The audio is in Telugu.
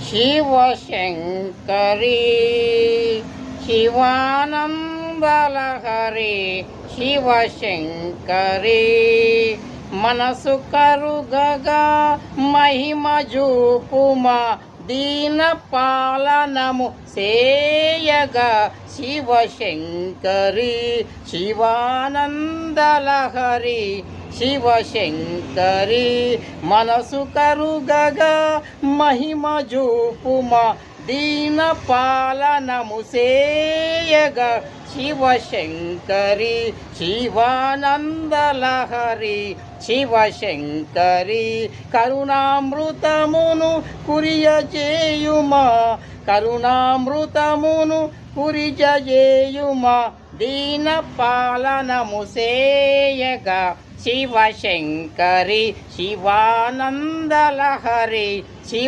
శివశంకరీ శివానందలహరి శివశంకరీ మనసు కరుగగా మహిమ జూపుమా దీన పాలనము సేయగా శివశంకరీ శివానందలహరి శివశంకరీ మనసు కరుగగా మహిమ జూపుమా దీన పాలనము సేయగా శివశంకరీ శివానందలహరి శివశంకరీ కరుణామృతమును కురియజేయుమా కరుణామృతమును కురియజేయుమా దీన పాలనము సేయగా శివశంకరీ శివానందలహరి శివ